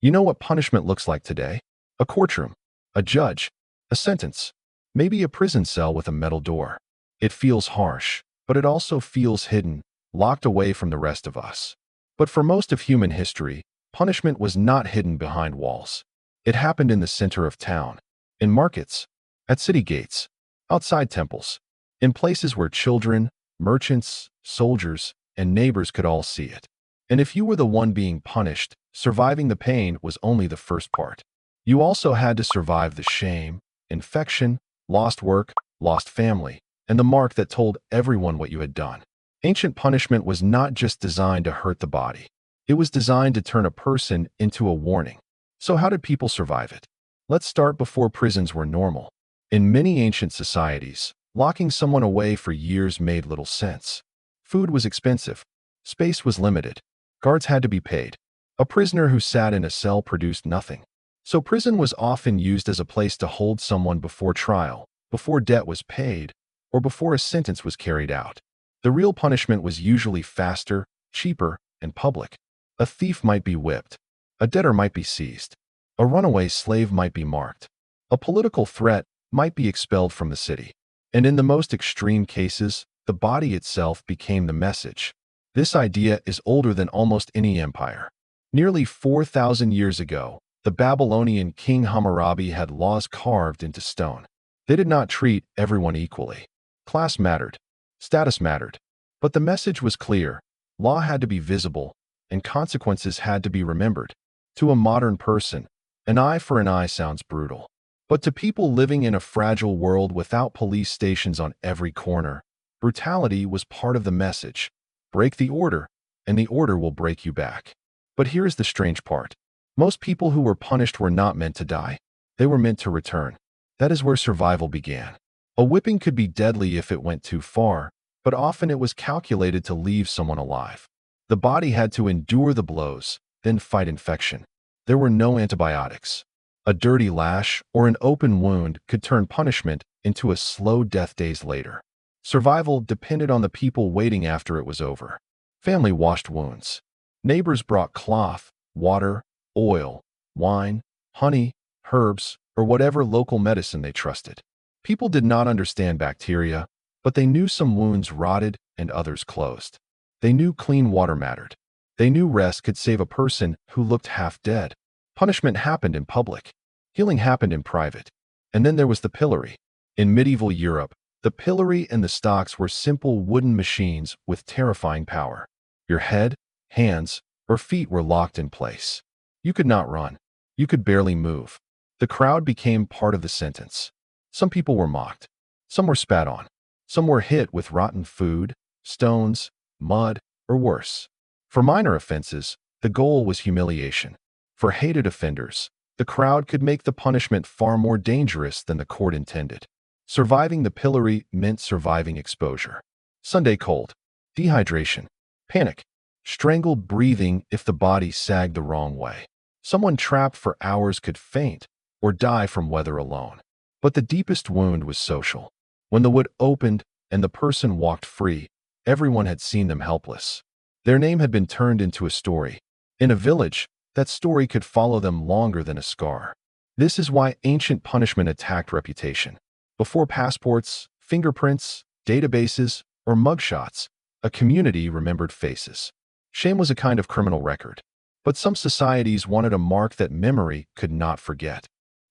You know what punishment looks like today? A courtroom, a judge, a sentence, maybe a prison cell with a metal door. It feels harsh, but it also feels hidden, locked away from the rest of us. But for most of human history, punishment was not hidden behind walls. It happened in the center of town, in markets, at city gates, outside temples, in places where children, merchants, soldiers, and neighbors could all see it. And if you were the one being punished, surviving the pain was only the first part. You also had to survive the shame, infection, lost work, lost family, and the mark that told everyone what you had done. Ancient punishment was not just designed to hurt the body. It was designed to turn a person into a warning. So how did people survive it? Let's start before prisons were normal. In many ancient societies, locking someone away for years made little sense. Food was expensive. Space was limited. Guards had to be paid. A prisoner who sat in a cell produced nothing. So prison was often used as a place to hold someone before trial, before debt was paid, or before a sentence was carried out. The real punishment was usually faster, cheaper, and public. A thief might be whipped. A debtor might be seized. A runaway slave might be marked. A political threat might be expelled from the city. And in the most extreme cases, the body itself became the message. This idea is older than almost any empire. Nearly 4,000 years ago, the Babylonian king Hammurabi had laws carved into stone. They did not treat everyone equally. Class mattered. Status mattered. But the message was clear. Law had to be visible, and consequences had to be remembered. To a modern person, an eye for an eye sounds brutal. But to people living in a fragile world without police stations on every corner, brutality was part of the message. Break the order, and the order will break you back. But here's the strange part. Most people who were punished were not meant to die. They were meant to return. That is where survival began. A whipping could be deadly if it went too far, but often it was calculated to leave someone alive. The body had to endure the blows, then fight infection. There were no antibiotics. A dirty lash or an open wound could turn punishment into a slow death days later. Survival depended on the people waiting after it was over. Family washed wounds. Neighbors brought cloth, water, oil, wine, honey, herbs, or whatever local medicine they trusted. People did not understand bacteria, but they knew some wounds rotted and others closed. They knew clean water mattered. They knew rest could save a person who looked half dead. Punishment happened in public. Healing happened in private. And then there was the pillory. In medieval Europe, the pillory and the stocks were simple wooden machines with terrifying power. Your head, hands, or feet were locked in place. You could not run. You could barely move. The crowd became part of the sentence. Some people were mocked. Some were spat on. Some were hit with rotten food, stones, mud, or worse. For minor offenses, the goal was humiliation. For hated offenders, the crowd could make the punishment far more dangerous than the court intended. Surviving the pillory meant surviving exposure. Sunday cold, dehydration, panic, strangled breathing if the body sagged the wrong way. Someone trapped for hours could faint or die from weather alone. But the deepest wound was social. When the wood opened and the person walked free, everyone had seen them helpless. Their name had been turned into a story. In a village, that story could follow them longer than a scar. This is why ancient punishment attacked reputation. Before passports, fingerprints, databases, or mugshots, a community remembered faces. Shame was a kind of criminal record. But some societies wanted a mark that memory could not forget.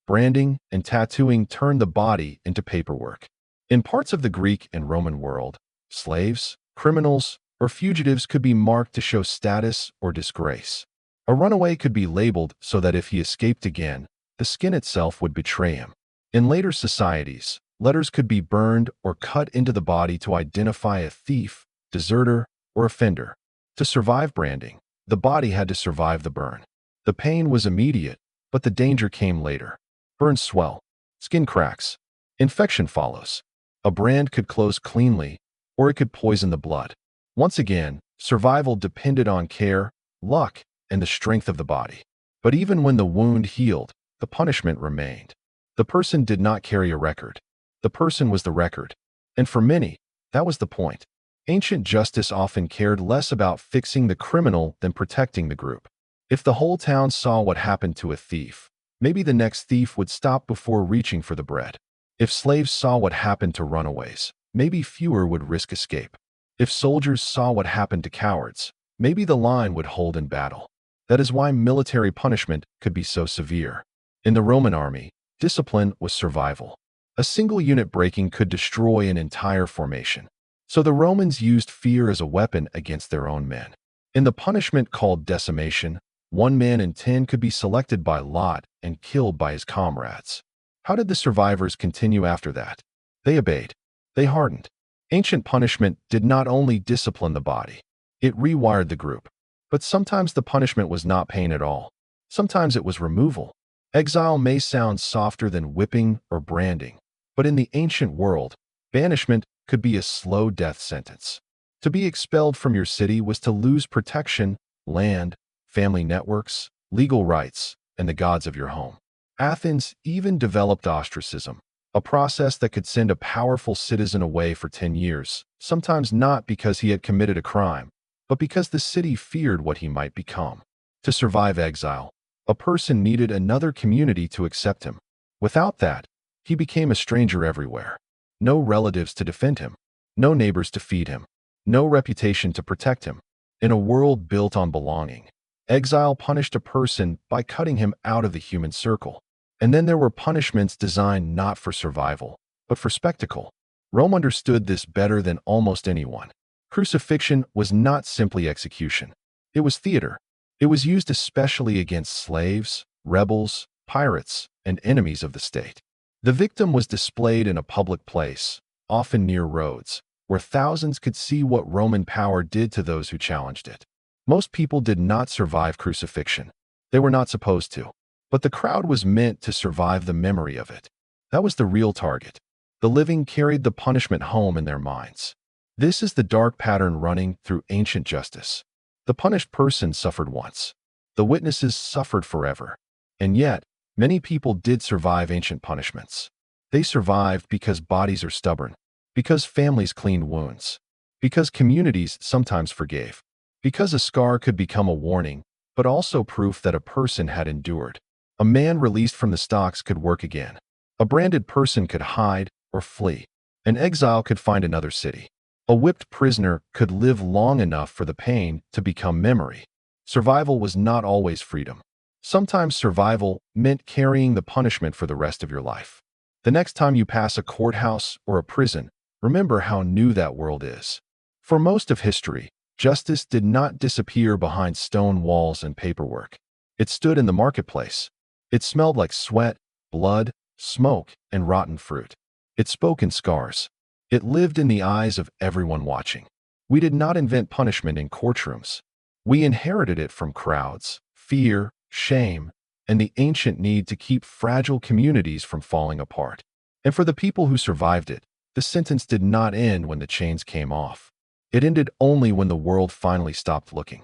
Branding and tattooing turned the body into paperwork. In parts of the Greek and Roman world, slaves, criminals, or fugitives could be marked to show status or disgrace. A runaway could be labeled so that if he escaped again, the skin itself would betray him. In later societies, letters could be burned or cut into the body to identify a thief, deserter, or offender. To survive branding, the body had to survive the burn. The pain was immediate, but the danger came later. Burns swell. Skin cracks. Infection follows. A brand could close cleanly, or it could poison the blood. Once again, survival depended on care, luck, and the strength of the body. But even when the wound healed, the punishment remained. The person did not carry a record. The person was the record. And for many, that was the point. Ancient justice often cared less about fixing the criminal than protecting the group. If the whole town saw what happened to a thief, maybe the next thief would stop before reaching for the bread. If slaves saw what happened to runaways, maybe fewer would risk escape. If soldiers saw what happened to cowards, maybe the line would hold in battle. That is why military punishment could be so severe. In the Roman army, discipline was survival. A single unit breaking could destroy an entire formation. So the Romans used fear as a weapon against their own men. In the punishment called decimation, 1 man in 10 could be selected by lot and killed by his comrades. How did the survivors continue after that? They obeyed. They hardened. Ancient punishment did not only discipline the body, it rewired the group. But sometimes the punishment was not pain at all. Sometimes it was removal. Exile may sound softer than whipping or branding, but in the ancient world, banishment could be a slow death sentence. To be expelled from your city was to lose protection, land, family networks, legal rights, and the gods of your home. Athens even developed ostracism, a process that could send a powerful citizen away for 10 years, sometimes not because he had committed a crime, but because the city feared what he might become. To survive exile, a person needed another community to accept him. Without that, he became a stranger everywhere. No relatives to defend him, no neighbors to feed him, no reputation to protect him. In a world built on belonging, exile punished a person by cutting him out of the human circle. And then there were punishments designed not for survival, but for spectacle. Rome understood this better than almost anyone. Crucifixion was not simply execution. It was theater. It was used especially against slaves, rebels, pirates, and enemies of the state. The victim was displayed in a public place, often near roads, where thousands could see what Roman power did to those who challenged it. Most people did not survive crucifixion. They were not supposed to. But the crowd was meant to survive the memory of it. That was the real target. The living carried the punishment home in their minds. This is the dark pattern running through ancient justice. The punished person suffered once. The witnesses suffered forever. And yet, many people did survive ancient punishments. They survived because bodies are stubborn, because families cleaned wounds, because communities sometimes forgave, because a scar could become a warning, but also proof that a person had endured. A man released from the stocks could work again. A branded person could hide or flee. An exile could find another city. A whipped prisoner could live long enough for the pain to become memory. Survival was not always freedom. Sometimes survival meant carrying the punishment for the rest of your life. The next time you pass a courthouse or a prison, remember how new that world is. For most of history, justice did not disappear behind stone walls and paperwork. It stood in the marketplace. It smelled like sweat, blood, smoke, and rotten fruit. It spoke in scars. It lived in the eyes of everyone watching. We did not invent punishment in courtrooms. We inherited it from crowds, fear, shame, and the ancient need to keep fragile communities from falling apart. And for the people who survived it, the sentence did not end when the chains came off. It ended only when the world finally stopped looking.